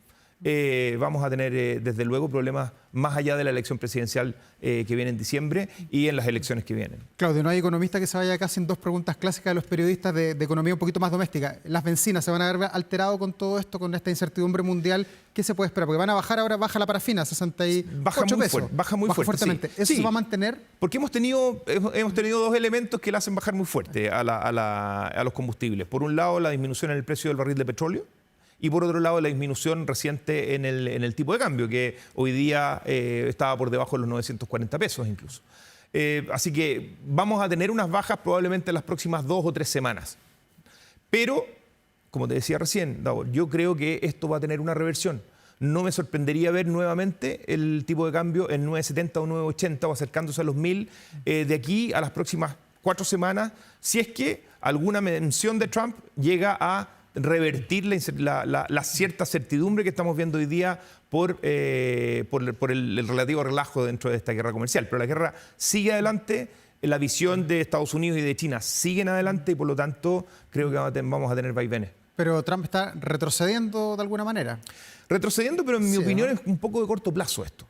vamos a tener desde luego problemas más allá de la elección presidencial que viene en diciembre y en las elecciones que vienen. Claudio, no hay economista que se vaya acá sin dos preguntas clásicas de los periodistas de economía un poquito más doméstica. ¿Las bencinas se van a ver alterado con todo esto, con esta incertidumbre mundial? ¿Qué se puede esperar? Porque van a bajar ahora, baja la parafina, 68 pesos. Baja muy fuertemente. ¿Eso Sí. se va a mantener? Porque hemos tenido dos elementos que la hacen bajar muy fuerte a los combustibles. Por un lado, la disminución en el precio del barril de petróleo. Y por otro lado, la disminución reciente en el tipo de cambio, que hoy día estaba por debajo de los 940 pesos incluso. Así que vamos a tener unas bajas probablemente en las próximas 2 o 3 semanas. Pero, como te decía recién, Davor, yo creo que esto va a tener una reversión. No me sorprendería ver nuevamente el tipo de cambio en 970 o 980 o acercándose a los 1000 de aquí a las próximas 4 semanas, si es que alguna mención de Trump llega a revertir la cierta certidumbre que estamos viendo hoy día por el relativo relajo dentro de esta guerra comercial. Pero la guerra sigue adelante, la visión de Estados Unidos y de China siguen adelante y por lo tanto creo que vamos a tener vaivenes. Pero Trump está retrocediendo de alguna manera. Retrocediendo, pero en mi opinión es un poco de corto plazo esto.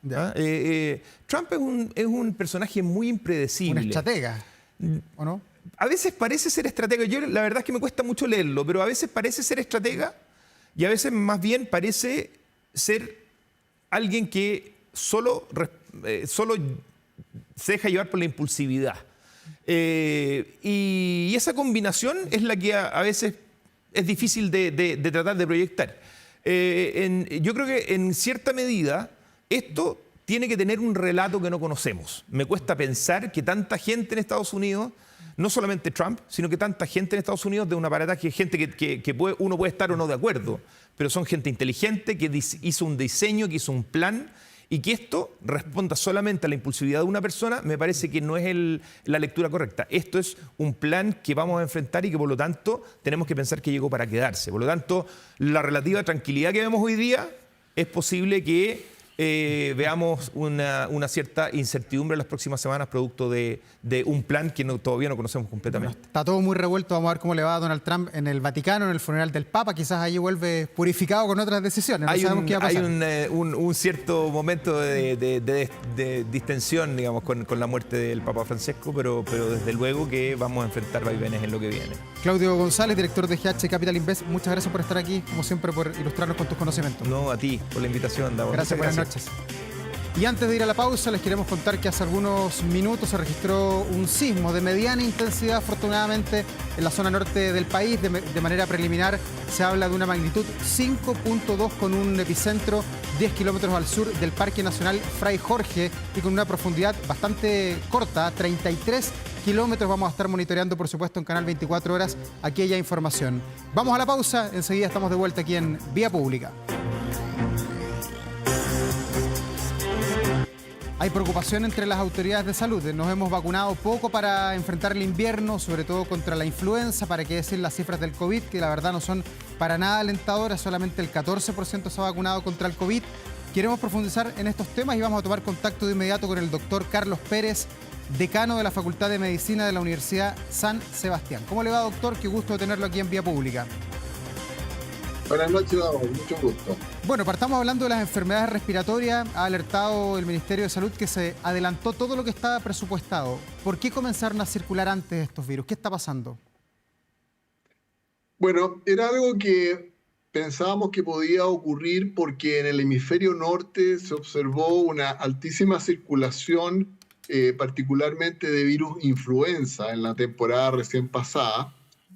Trump es un personaje muy impredecible. Un estratega, ¿o no? A veces parece ser estratega. Yo la verdad es que me cuesta mucho leerlo, pero a veces parece ser estratega y a veces más bien parece ser alguien que solo se deja llevar por la impulsividad. Y esa combinación es la que a veces es difícil de tratar de proyectar. Yo creo que en cierta medida esto tiene que tener un relato que no conocemos. Me cuesta pensar que tanta gente en Estados Unidos, no solamente Trump, sino que tanta gente en Estados Unidos de un aparataje, gente que uno puede estar o no de acuerdo, pero son gente inteligente que hizo un diseño, que hizo un plan Y que esto responda solamente a la impulsividad de una persona, me parece que no es la lectura correcta. Esto es un plan que vamos a enfrentar y que por lo tanto tenemos que pensar que llegó para quedarse. Por lo tanto, la relativa tranquilidad que vemos hoy día es posible que veamos una cierta incertidumbre en las próximas semanas producto de un plan que todavía no conocemos completamente. Bueno, está todo muy revuelto. Vamos a ver cómo le va a Donald Trump en el Vaticano, en el funeral del Papa. Quizás allí vuelve purificado con otras decisiones. No sabemos qué va a pasar. Hay un cierto momento de distensión, digamos, con la muerte del Papa Francisco, pero desde luego que vamos a enfrentar vaivenes en lo que viene. Claudio González, director de GH Capital Invest, muchas gracias por estar aquí, como siempre, por ilustrarnos con tus conocimientos. No, a ti, por la invitación, Davor. Gracias, buenas noches. Y antes de ir a la pausa, les queremos contar que hace algunos minutos se registró un sismo de mediana intensidad, afortunadamente, en la zona norte del país. De manera preliminar, se habla de una magnitud 5.2 con un epicentro 10 kilómetros al sur del Parque Nacional Fray Jorge y con una profundidad bastante corta, 33 kilómetros. Vamos a estar monitoreando, por supuesto, en Canal 24 Horas aquella información. Vamos a la pausa, enseguida estamos de vuelta aquí en Vía Pública. Hay preocupación entre las autoridades de salud. Nos hemos vacunado poco para enfrentar el invierno, sobre todo contra la influenza, para qué decir las cifras del COVID, que la verdad no son para nada alentadoras. Solamente el 14% se ha vacunado contra el COVID. Queremos profundizar en estos temas y vamos a tomar contacto de inmediato con el doctor Carlos Pérez, decano de la Facultad de Medicina de la Universidad San Sebastián. ¿Cómo le va, doctor? Qué gusto de tenerlo aquí en Vía Pública. Buenas noches, Davor. Mucho gusto. Bueno, partamos hablando de las enfermedades respiratorias. Ha alertado el Ministerio de Salud que se adelantó todo lo que estaba presupuestado. ¿Por qué comenzaron a circular antes estos virus? ¿Qué está pasando? Bueno, era algo que pensábamos que podía ocurrir porque en el hemisferio norte se observó una altísima circulación, particularmente de virus influenza en la temporada recién pasada.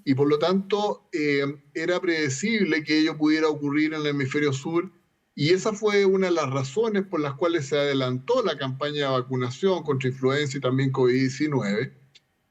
Y por lo tanto era predecible que ello pudiera ocurrir en el hemisferio sur, y esa fue una de las razones por las cuales se adelantó la campaña de vacunación contra influenza y también COVID-19,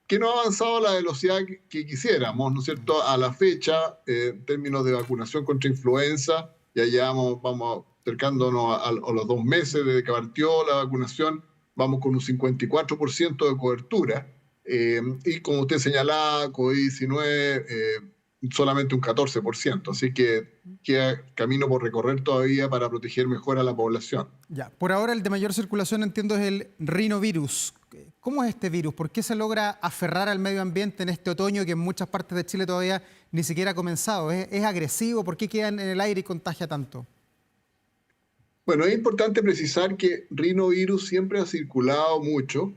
que no ha avanzado a la velocidad que quisiéramos, ¿no es cierto? A la fecha, en términos de vacunación contra influenza, ya llevamos, vamos acercándonos a los 2 meses desde que partió la vacunación, vamos con un 54% de cobertura. Y como usted señalaba, COVID-19 solamente un 14%, así que queda camino por recorrer todavía para proteger mejor a la población. Ya, por ahora el de mayor circulación, entiendo, es el rinovirus. ¿Cómo es este virus? ¿Por qué se logra aferrar al medio ambiente en este otoño que en muchas partes de Chile todavía ni siquiera ha comenzado? ¿Es agresivo? ¿Por qué queda en el aire y contagia tanto? Bueno, es importante precisar que rinovirus siempre ha circulado mucho.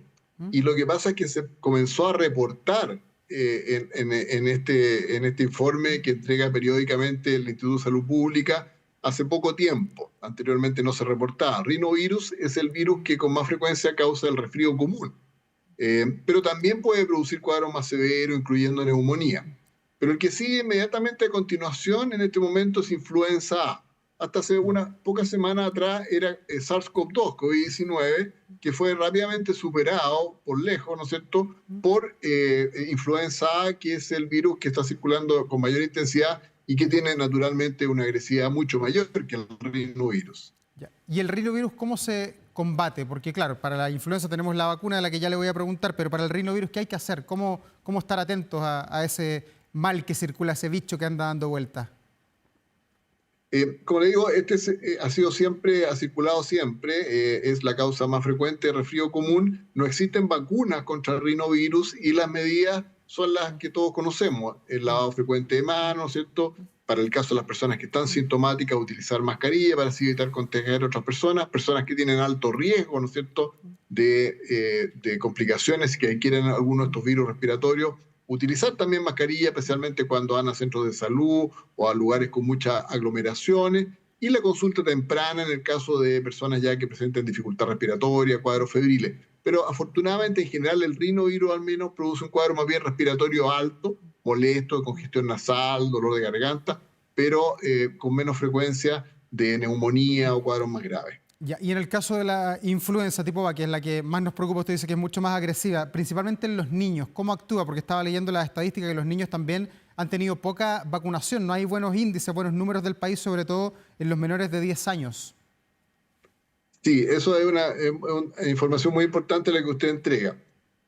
Y lo que pasa es que se comenzó a reportar en este informe que entrega periódicamente el Instituto de Salud Pública hace poco tiempo. Anteriormente no se reportaba. Rinovirus es el virus que con más frecuencia causa el resfrío común, pero también puede producir cuadros más severos, incluyendo neumonía. Pero el que sigue inmediatamente a continuación en este momento es influenza A. Hasta hace unas pocas semanas atrás era SARS-CoV-2, COVID-19, que fue rápidamente superado por lejos, ¿no es cierto?, por influenza A, que es el virus que está circulando con mayor intensidad y que tiene naturalmente una agresividad mucho mayor que el rinovirus. Ya. ¿Y el rinovirus cómo se combate? Porque claro, para la influenza tenemos la vacuna de la que ya le voy a preguntar, pero para el rinovirus, ¿qué hay que hacer? ¿Cómo estar atentos a ese mal que circula, ese bicho que anda dando vueltas? Como le digo, ha circulado siempre, es la causa más frecuente de resfrío común. No existen vacunas contra el rinovirus y las medidas son las que todos conocemos. El lavado frecuente de manos, ¿cierto? Para el caso de las personas que están sintomáticas, utilizar mascarilla para así evitar contagiar a otras personas. Personas que tienen alto riesgo, ¿no es cierto?, de complicaciones que adquieren algunos de estos virus respiratorios. Utilizar también mascarilla, especialmente cuando van a centros de salud o a lugares con muchas aglomeraciones. Y la consulta temprana en el caso de personas ya que presenten dificultad respiratoria, cuadros febriles. Pero afortunadamente, en general, el rinovirus al menos produce un cuadro más bien respiratorio alto, molesto, de congestión nasal, dolor de garganta, pero con menos frecuencia de neumonía o cuadros más graves. Ya, y en el caso de la influenza tipo A, que es la que más nos preocupa, usted dice que es mucho más agresiva, principalmente en los niños, ¿cómo actúa? Porque estaba leyendo las estadísticas que los niños también han tenido poca vacunación, no hay buenos índices, buenos números del país, sobre todo en los menores de 10 años. Sí, eso es una información muy importante la que usted entrega.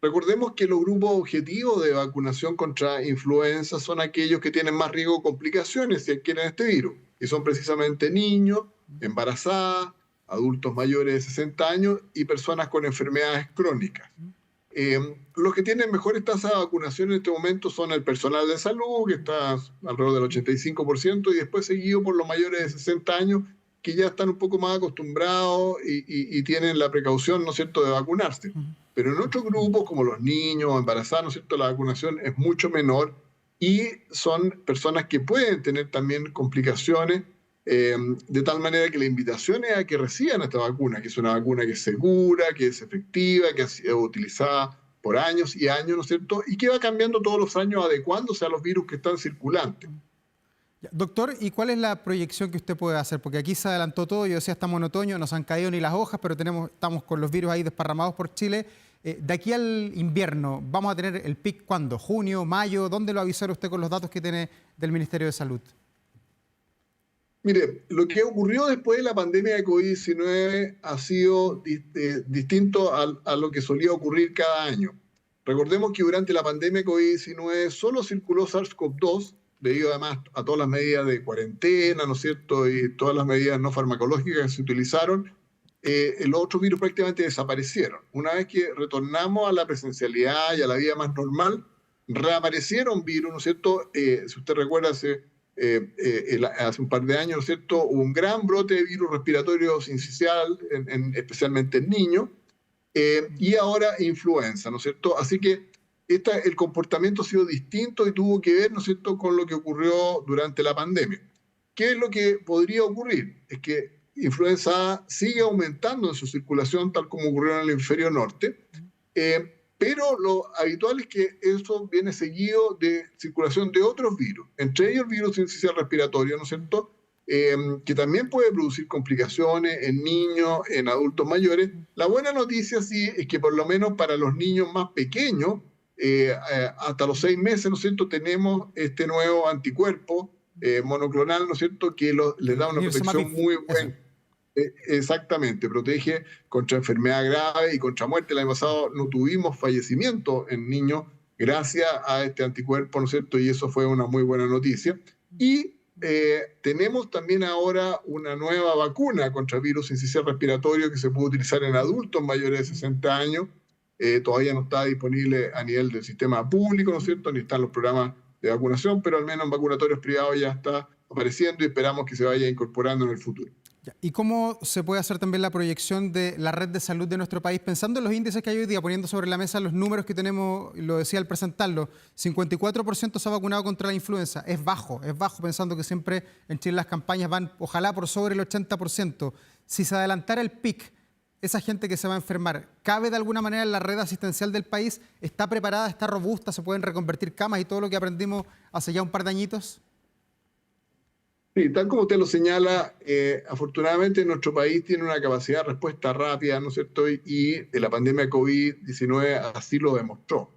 Recordemos que los grupos objetivos de vacunación contra influenza son aquellos que tienen más riesgo de complicaciones si adquieren este virus, y son precisamente niños, embarazadas, adultos mayores de 60 años y personas con enfermedades crónicas. Los que tienen mejores tasas de vacunación en este momento son el personal de salud, que está alrededor del 85%, y después seguido por los mayores de 60 años, que ya están un poco más acostumbrados y tienen la precaución, ¿no es cierto?, de vacunarse. Pero en otros grupos, como los niños o embarazadas, ¿no es cierto?, la vacunación es mucho menor y son personas que pueden tener también complicaciones, de tal manera que la invitación es a que reciban esta vacuna, que es una vacuna que es segura, que es efectiva, que ha sido utilizada por años y años, ¿no es cierto?, y que va cambiando todos los años adecuándose a los virus que están circulantes. Doctor, ¿y cuál es la proyección que usted puede hacer? Porque aquí se adelantó todo, yo decía, estamos en otoño, no se han caído ni las hojas, pero estamos con los virus ahí desparramados por Chile. De aquí al invierno, ¿vamos a tener el pic cuándo? ¿Junio, mayo? ¿Dónde lo avisó usted con los datos que tiene del Ministerio de Salud? Mire, lo que ocurrió después de la pandemia de COVID-19 ha sido distinto a lo que solía ocurrir cada año. Recordemos que durante la pandemia de COVID-19 solo circuló SARS-CoV-2, debido además a todas las medidas de cuarentena, ¿no es cierto?, y todas las medidas no farmacológicas que se utilizaron. Los otros virus prácticamente desaparecieron. Una vez que retornamos a la presencialidad y a la vida más normal, reaparecieron virus, ¿no es cierto? Si usted recuerda, hace un par de años, ¿no es cierto?, hubo un gran brote de virus respiratorio sincicial, especialmente en niños, y ahora influenza, ¿no es cierto? Así que el comportamiento ha sido distinto y tuvo que ver, ¿no es cierto?, con lo que ocurrió durante la pandemia. ¿Qué es lo que podría ocurrir? Es que influenza A sigue aumentando en su circulación, tal como ocurrió en el hemisferio norte, pero lo habitual es que eso viene seguido de circulación de otros virus, entre ellos el virus sincicial respiratorio, ¿no es cierto?, que también puede producir complicaciones en niños, en adultos mayores. La buena noticia sí es que por lo menos para los niños más pequeños, hasta los 6 meses, ¿no es cierto?, tenemos este nuevo anticuerpo monoclonal, ¿no es cierto?, que les da una protección muy buena. Exactamente, protege contra enfermedad grave y contra muerte. El año pasado no tuvimos fallecimiento en niños gracias a este anticuerpo, ¿no es cierto?, y eso fue una muy buena noticia. Y tenemos también ahora una nueva vacuna contra virus sincicial respiratorio que se puede utilizar en adultos mayores de 60 años. Todavía no está disponible a nivel del sistema público, ¿no es cierto?, ni están los programas de vacunación, pero al menos en vacunatorios privados ya está apareciendo y esperamos que se vaya incorporando en el futuro. ¿Y cómo se puede hacer también la proyección de la red de salud de nuestro país? Pensando en los índices que hay hoy día, poniendo sobre la mesa los números que tenemos, lo decía al presentarlo, 54% se ha vacunado contra la influenza. Es bajo pensando que siempre en Chile las campañas van, ojalá, por sobre el 80%. Si se adelantara el pic, esa gente que se va a enfermar, ¿cabe de alguna manera en la red asistencial del país? ¿Está preparada, está robusta, se pueden reconvertir camas y todo lo que aprendimos hace ya un par de añitos? Sí, tal como usted lo señala, afortunadamente nuestro país tiene una capacidad de respuesta rápida, ¿no es cierto? Y la pandemia de COVID-19 así lo demostró.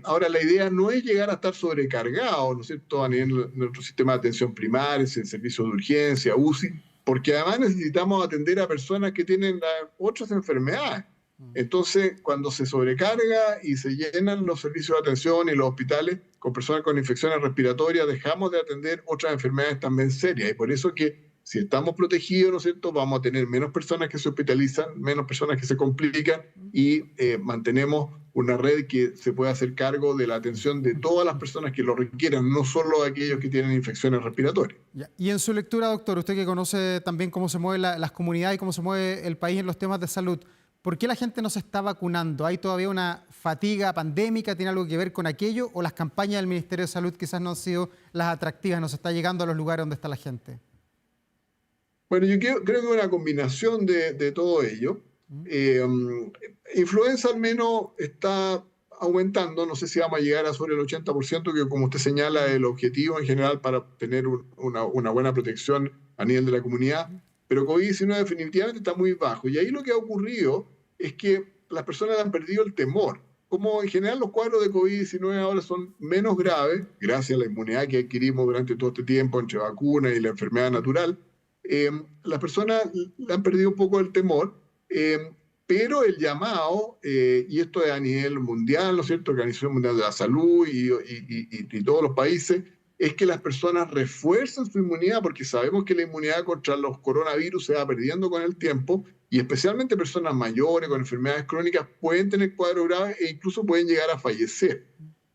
Ahora, la idea no es llegar a estar sobrecargados, ¿no es cierto?, a nivel de nuestro sistema de atención primaria, en servicios de urgencia, UCI, porque además necesitamos atender a personas que tienen otras enfermedades. Entonces, cuando se sobrecarga y se llenan los servicios de atención y los hospitales con personas con infecciones respiratorias, dejamos de atender otras enfermedades también serias. Y por eso que si estamos protegidos, ¿no es cierto?, vamos a tener menos personas que se hospitalizan, menos personas que se complican y mantenemos una red que se puede hacer cargo de la atención de todas las personas que lo requieran, no solo aquellos que tienen infecciones respiratorias. Y en su lectura, doctor, usted que conoce también cómo se mueven las comunidades y cómo se mueve el país en los temas de salud, ¿por qué la gente no se está vacunando? ¿Hay todavía una fatiga pandémica? ¿Tiene algo que ver con aquello? ¿O las campañas del Ministerio de Salud quizás no han sido las atractivas? ¿No se está llegando a los lugares donde está la gente? Bueno, yo creo que es una combinación de todo ello. Influenza al menos está aumentando, no sé si vamos a llegar a sobre el 80%, que como usted señala es el objetivo en general para tener una buena protección a nivel de la comunidad, pero COVID-19 definitivamente está muy bajo. Y ahí lo que ha ocurrido es que las personas han perdido el temor. Como en general los cuadros de COVID-19 ahora son menos graves, gracias a la inmunidad que adquirimos durante todo este tiempo entre vacunas y la enfermedad natural, las personas han perdido un poco el temor, pero el llamado, y esto es a nivel mundial, ¿no es cierto?, Organización Mundial de la Salud y todos los países, es que las personas refuercen su inmunidad, porque sabemos que la inmunidad contra los coronavirus se va perdiendo con el tiempo, y especialmente personas mayores con enfermedades crónicas pueden tener cuadros graves e incluso pueden llegar a fallecer.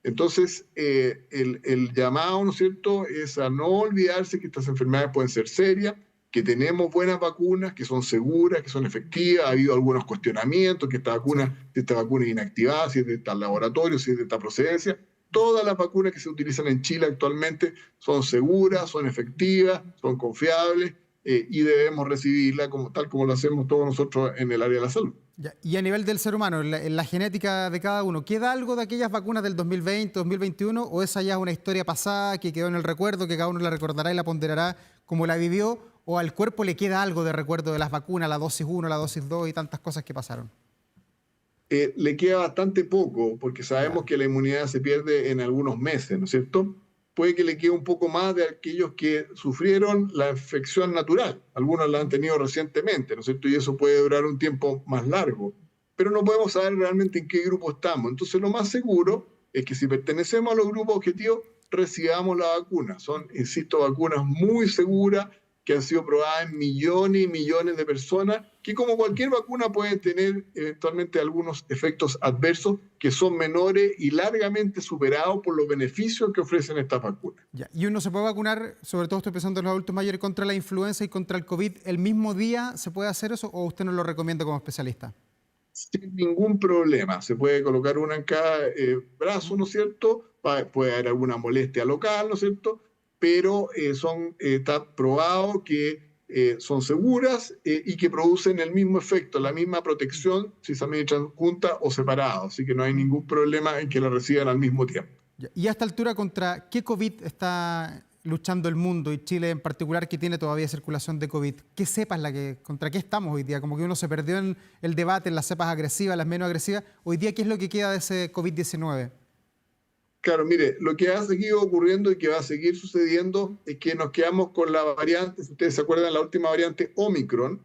Entonces, el llamado, ¿no es cierto?, es a no olvidarse que estas enfermedades pueden ser serias, que tenemos buenas vacunas, que son seguras, que son efectivas. Ha habido algunos cuestionamientos, que si esta vacuna es inactivada, si es de tal laboratorio, si es de esta procedencia. Todas las vacunas que se utilizan en Chile actualmente son seguras, son efectivas, son confiables, y debemos recibirla tal como lo hacemos todos nosotros en el área de la salud. Ya. Y a nivel del ser humano, en la genética de cada uno, ¿queda algo de aquellas vacunas del 2020, 2021 o esa ya es una historia pasada que quedó en el recuerdo, que cada uno la recordará y la ponderará como la vivió, o al cuerpo le queda algo de recuerdo de las vacunas, la dosis 1, la dosis 2 y tantas cosas que pasaron? Le queda bastante poco, porque sabemos que la inmunidad se pierde en algunos meses, ¿no es cierto? Puede que le quede un poco más de aquellos que sufrieron la infección natural. Algunos la han tenido recientemente, ¿no es cierto? Y eso puede durar un tiempo más largo. Pero no podemos saber realmente en qué grupo estamos. Entonces, lo más seguro es que si pertenecemos a los grupos objetivos, recibamos la vacuna. Son, insisto, vacunas muy seguras, que han sido probadas en millones y millones de personas, que como cualquier vacuna pueden tener eventualmente algunos efectos adversos que son menores y largamente superados por los beneficios que ofrecen estas vacunas. Ya. ¿Y uno se puede vacunar, sobre todo estoy pensando en los adultos mayores, contra la influenza y contra el COVID el mismo día? ¿Se puede hacer eso o usted nos lo recomienda como especialista? Sin ningún problema. Se puede colocar una en cada brazo, ¿no es cierto? Puede haber alguna molestia local, ¿no es cierto? Pero está probado que son seguras y que producen el mismo efecto, la misma protección si se administran juntas o separadas. Así que no hay ningún problema en que la reciban al mismo tiempo. ¿Y a esta altura contra qué COVID está luchando el mundo y Chile en particular, que tiene todavía circulación de COVID? ¿Qué cepa es contra qué estamos hoy día? Como que uno se perdió en el debate en las cepas agresivas, las menos agresivas. Hoy día, ¿qué es lo que queda de ese COVID-19? Claro, mire, lo que ha seguido ocurriendo y que va a seguir sucediendo es que nos quedamos con la variante, si ustedes se acuerdan, la última variante Omicron,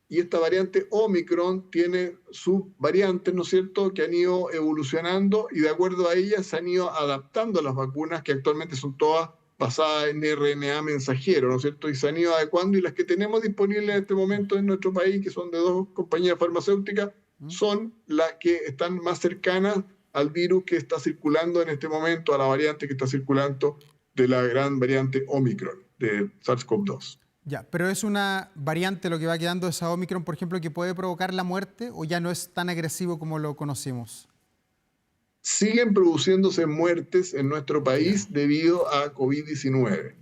y esta variante Omicron tiene subvariantes, ¿no es cierto?, que han ido evolucionando y de acuerdo a ellas se han ido adaptando a las vacunas que actualmente son todas basadas en RNA mensajero, ¿no es cierto?, y se han ido adecuando y las que tenemos disponibles en este momento en nuestro país, que son de 2 compañías farmacéuticas, son las que están más cercanas al virus que está circulando en este momento, a la variante que está circulando de la gran variante Omicron de SARS-CoV-2. Ya, pero ¿es una variante lo que va quedando de esa Omicron, por ejemplo, que puede provocar la muerte o ya no es tan agresivo como lo conocimos? Siguen produciéndose muertes en nuestro país debido a COVID-19.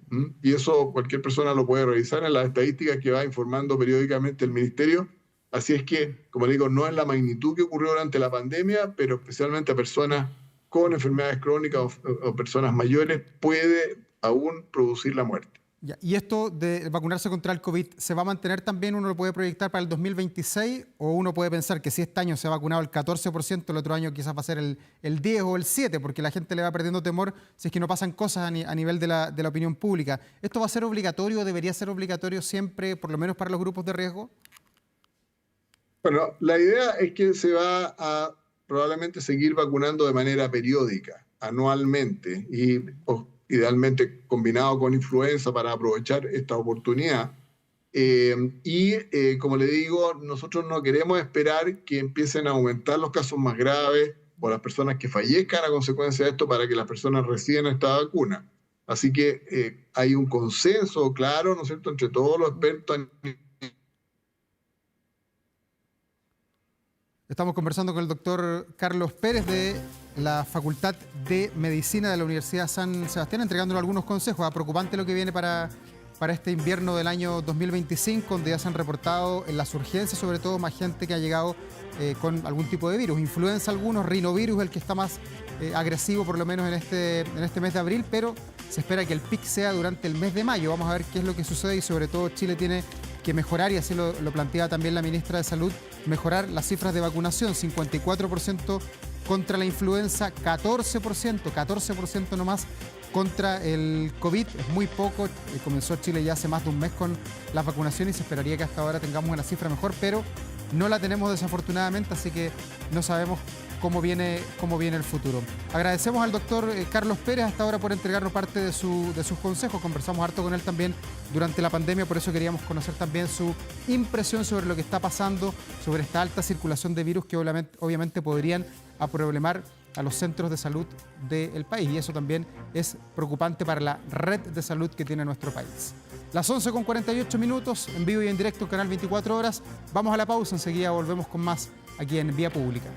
Y eso cualquier persona lo puede revisar en las estadísticas que va informando periódicamente el Ministerio. Así es que, como digo, no es la magnitud que ocurrió durante la pandemia, pero especialmente a personas con enfermedades crónicas o personas mayores puede aún producir la muerte. Ya. ¿Y esto de vacunarse contra el COVID se va a mantener también? ¿Uno lo puede proyectar para el 2026? ¿O uno puede pensar que si este año se ha vacunado el 14%, el otro año quizás va a ser el 10 o el 7%? Porque la gente le va perdiendo temor si es que no pasan cosas a nivel de la opinión pública. ¿Esto va a ser obligatorio o debería ser obligatorio siempre, por lo menos para los grupos de riesgo? Bueno, la idea es que se va a probablemente seguir vacunando de manera periódica, anualmente, y idealmente combinado con influenza para aprovechar esta oportunidad. Como le digo, nosotros no queremos esperar que empiecen a aumentar los casos más graves o las personas que fallezcan a consecuencia de esto para que las personas reciban esta vacuna. Así que hay un consenso claro, ¿no es cierto?, entre todos los expertos. Estamos conversando con el doctor Carlos Pérez de la Facultad de Medicina de la Universidad San Sebastián, entregándole algunos consejos. Preocupante lo que viene para este invierno del año 2025, donde ya se han reportado en las urgencias, sobre todo, más gente que ha llegado con algún tipo de virus. Influenza algunos, rinovirus, el que está más agresivo, por lo menos en este mes de abril, pero se espera que el pic sea durante el mes de mayo. Vamos a ver qué es lo que sucede y sobre todo Chile tiene que mejorar, y así lo planteaba también la ministra de Salud, mejorar las cifras de vacunación. 54% contra la influenza, 14% nomás contra el COVID. Es muy poco. Comenzó Chile ya hace más de un mes con las vacunaciones y se esperaría que hasta ahora tengamos una cifra mejor, pero no la tenemos desafortunadamente, así que no sabemos cómo viene el futuro. Agradecemos al doctor Carlos Pérez hasta ahora por entregarnos parte de sus consejos. Conversamos harto con él también durante la pandemia, por eso queríamos conocer también su impresión sobre lo que está pasando, sobre esta alta circulación de virus que obviamente podrían aproblemar a los centros de salud del país, y eso también es preocupante para la red de salud que tiene nuestro país. Las 11:48, en vivo y en directo en Canal 24 Horas. Vamos a la pausa, enseguida volvemos con más aquí en Vía Pública.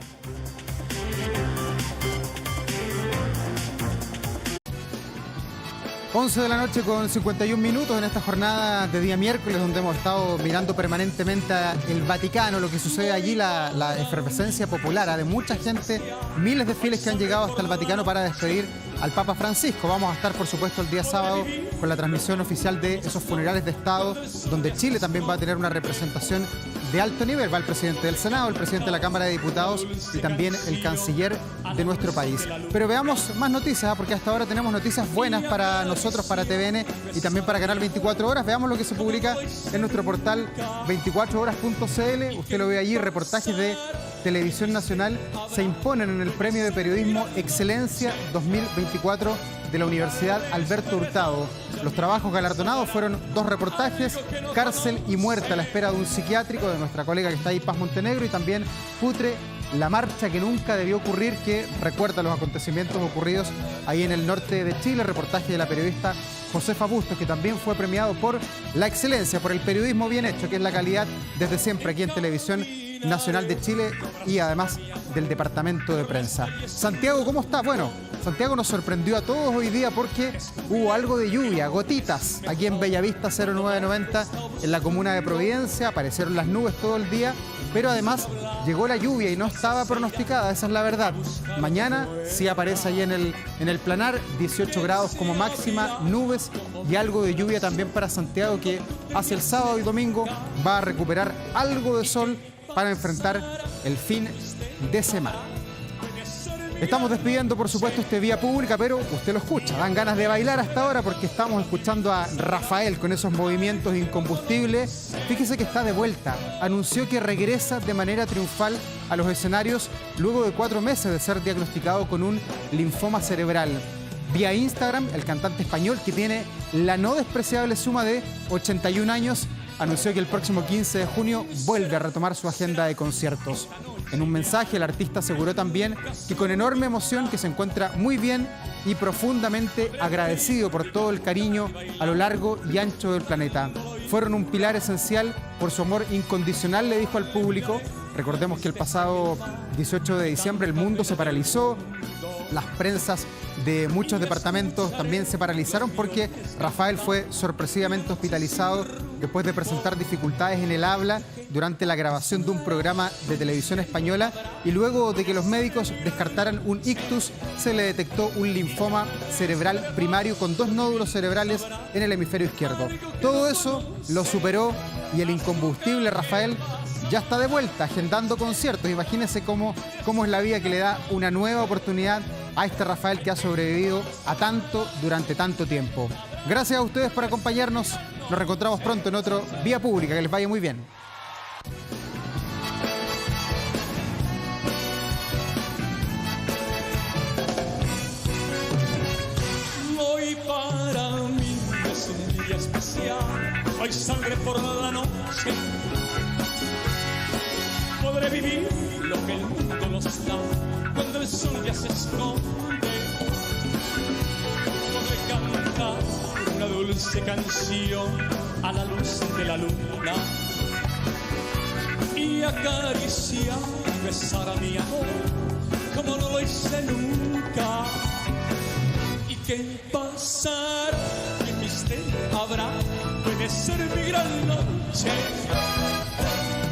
11 de la noche con 51 minutos en esta jornada de día miércoles, donde hemos estado mirando permanentemente el Vaticano, lo que sucede allí, la efervescencia popular de mucha gente, miles de fieles que han llegado hasta el Vaticano para despedir al Papa Francisco. Vamos a estar, por supuesto, el día sábado con la transmisión oficial de esos funerales de Estado, donde Chile también va a tener una representación de alto nivel. Va el presidente del Senado, el presidente de la Cámara de Diputados y también el canciller de nuestro país. Pero veamos más noticias, porque hasta ahora tenemos noticias buenas para nosotros, para TVN y también para Canal 24 Horas. Veamos lo que se publica en nuestro portal 24horas.cl. Usted lo ve allí, reportajes de Televisión Nacional se imponen en el Premio de Periodismo Excelencia 2024 de la Universidad Alberto Hurtado. Los trabajos galardonados fueron 2 reportajes: Cárcel y muerte a la espera de un psiquiátrico, de nuestra colega que está ahí, Paz Montenegro, y también Putre, la marcha que nunca debió ocurrir, que recuerda los acontecimientos ocurridos ahí en el norte de Chile. Reportaje de la periodista Josefa Bustos, que también fue premiado por la excelencia, por el periodismo bien hecho, que es la calidad desde siempre aquí en Televisión Nacional de Chile y además del Departamento de Prensa. Santiago, ¿cómo está? Bueno, Santiago nos sorprendió a todos hoy día porque hubo algo de lluvia, gotitas, aquí en Bellavista 0990, en la comuna de Providencia. Aparecieron las nubes todo el día, pero además llegó la lluvia y no estaba pronosticada, esa es la verdad. Mañana sí aparece ahí en el planar, 18 grados como máxima, nubes y algo de lluvia también para Santiago, que hacia el sábado y domingo va a recuperar algo de sol para enfrentar el fin de semana. Estamos despidiendo, por supuesto, este Vía Pública, pero usted lo escucha, dan ganas de bailar hasta ahora porque estamos escuchando a Rafael con esos movimientos incombustibles. Fíjese que está de vuelta, anunció que regresa de manera triunfal a los escenarios luego de 4 meses de ser diagnosticado con un linfoma cerebral. Vía Instagram, el cantante español, que tiene la no despreciable suma de 81 años, anunció que el próximo 15 de junio vuelve a retomar su agenda de conciertos. En un mensaje, el artista aseguró también que con enorme emoción que se encuentra muy bien y profundamente agradecido por todo el cariño a lo largo y ancho del planeta. Fueron un pilar esencial por su amor incondicional, le dijo al público. Recordemos que el pasado 18 de diciembre el mundo se paralizó. Las prensas de muchos departamentos también se paralizaron porque Rafael fue sorpresivamente hospitalizado después de presentar dificultades en el habla durante la grabación de un programa de televisión española, y luego de que los médicos descartaran un ictus, se le detectó un linfoma cerebral primario con 2 nódulos cerebrales en el hemisferio izquierdo. Todo eso lo superó y el incombustible Rafael ya está de vuelta agendando conciertos. Imagínense cómo es la vida que le da una nueva oportunidad a este Rafael que ha sobrevivido a tanto durante tanto tiempo. Gracias a ustedes por acompañarnos. Nos reencontramos pronto en otro Vía Pública. Que les vaya muy bien. Hoy para mí es un día especial. Hoy sangre por la noche. Podré vivir lo que el mundo nos da cuando el sol ya se esconde. Podré cantar una dulce canción a la luz de la luna y acariciar y besar a mi amor como no lo hice nunca. ¿Y qué pasará? ¿Qué misterio habrá? Puede ser mi gran noche.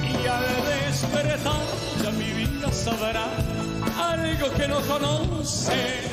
Y al despertar ya mi vida sabrá algo que no conoce.